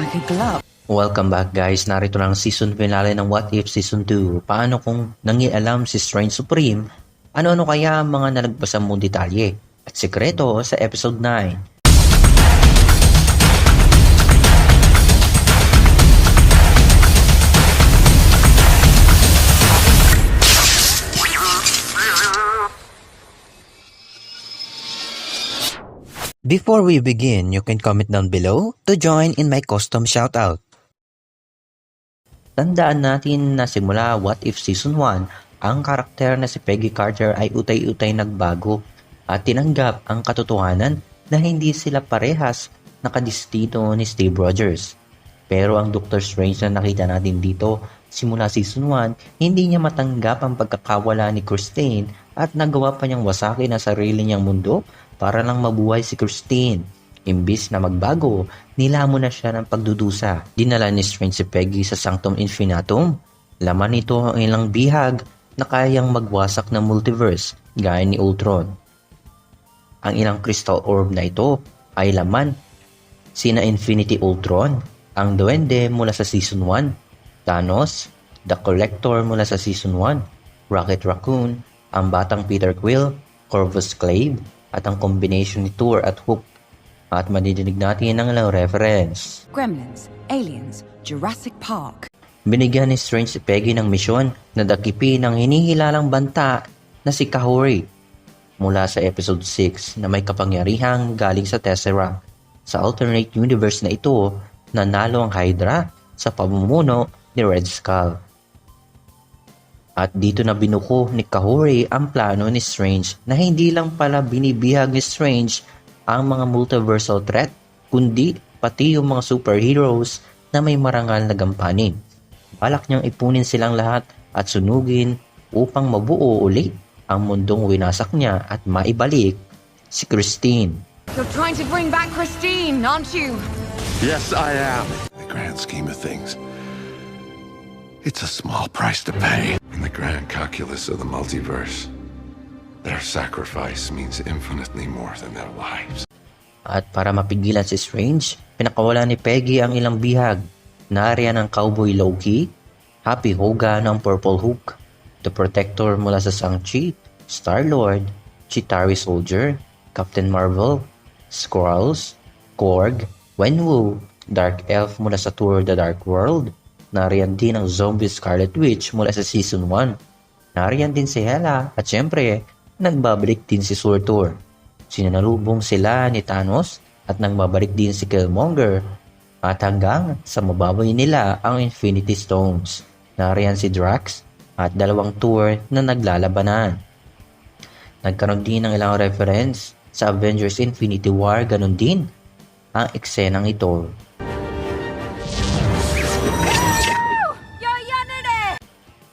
like a glove. Welcome back guys, narito na ang season finale ng What If Season 2. Paano kung nangialam si Strange Supreme? Ano-ano kaya ang mga nalagpasan mong detalye at sekreto sa episode 9? Before we begin, you can comment down below to join in my custom shoutout. Tandaan natin na simula What If Season 1, ang karakter na si Peggy Carter ay utay-utay nagbago at tinanggap ang katotohanan na hindi sila parehas nakadistino ni Steve Rogers. Pero ang Doctor Strange na nakita natin dito simula Season 1, hindi niya matanggap ang pagkakawala ni Christine at nagawa pa niyang wasakin ang sarili niyang mundo para lang mabuhay si Christine. Imbis na magbago, nilamon na siya ng pagdudusa. Dinala ni Strange si Peggy sa Sanctum Infinitum. Laman nito ang ilang bihag na kayang magwasak ng multiverse gaya ni Ultron. Ang ilang crystal orb na ito ay laman sina Infinity Ultron, ang Duwende mula sa Season 1, Thanos, The Collector mula sa Season 1, Rocket Raccoon, ang Batang Peter Quill, Corvus Glaive, at ang combination ni Thor at Hook. At madidinig natin ang ilang reference. Gremlins, aliens, Jurassic Park. Binigyan ni Strange si Peggy ng misyon na dakipin ang hinihilalang banta na si Kahori mula sa episode 6 na may kapangyarihang galing sa Tesseract. Sa alternate universe na ito, nanalo ang Hydra sa pamumuno ni Red Skull. At dito na binuko ni Kahori ang plano ni Strange na hindi lang pala binibihag ni Strange ang mga multiversal threat, kundi pati yung mga superheroes na may marangal na gampanin. Balak niyang ipunin silang lahat at sunugin upang mabuo uli ang mundong winasak niya at maibalik si Christine. You're trying to bring back Christine, aren't you? Yes, I am. In the grand scheme of things, it's a small price to pay. In the grand calculus of the multiverse, their sacrifice means infinitely more than their lives. At para mapigilan si Strange, pinakawala ni Peggy ang ilang bihag. Nariyan ang Cowboy Loki, Happy Hogan ng Purple Hook, The Protector mula sa Shang-Chi, Star-Lord, Chitauri Soldier, Captain Marvel, Skrulls, Korg, Wenwu, Dark Elf mula sa Thor The Dark World. Nariyan din ang Zombie Scarlet Witch mula sa Season 1. Nariyan din si Hela at syempre, nagbabalik din si Surtur. Sinalubong sila ni Thanos at nagbabalik din si Killmonger. At hanggang sa mababoy nila ang Infinity Stones. Nariyan si Drax at dalawang Thor na naglalabanan. Nagkaroon din ng ilang reference sa Avengers Infinity War, ganun din ang eksenang ito.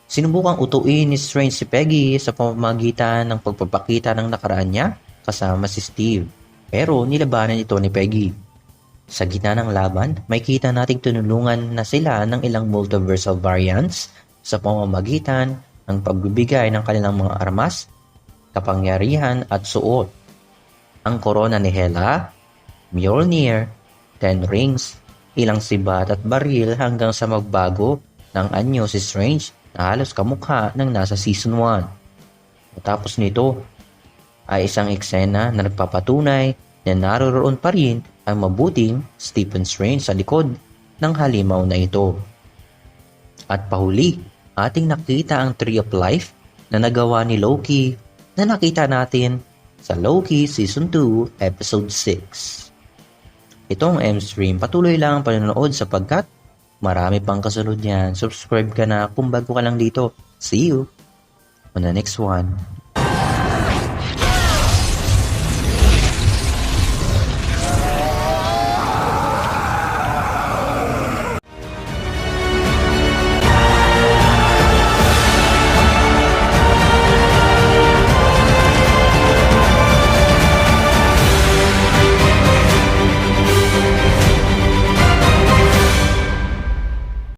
Sinubukang utuin ni Strange si Peggy sa pamamagitan ng pagpapakita ng nakaraan niya kasama si Steve. Pero nilabanan ito ni Peggy. Sa gitna ng laban, may kita nating tinulungan na sila ng ilang multiversal variants sa pamamagitan ng pagbibigay ng kanilang mga armas, kapangyarihan at suot. Ang korona ni Hela, Mjolnir, 10 rings, ilang sibat at baril hanggang sa magbago ng anyo si Strange na halos kamukha ng nasa Season 1. Matapos nito ay isang eksena na nagpapatunay na naroroon pa rin ang mabuting Stephen Strange sa likod ng halimaw na ito. At pahuli, ating nakita ang Tree of Life na nagawa ni Loki na nakita natin sa Loki Season 2 Episode 6. Itong M-Stream, patuloy lang ang panonood sapagkat marami pang kasunod yan. Subscribe ka na kung bago ka lang dito. See you on the next one.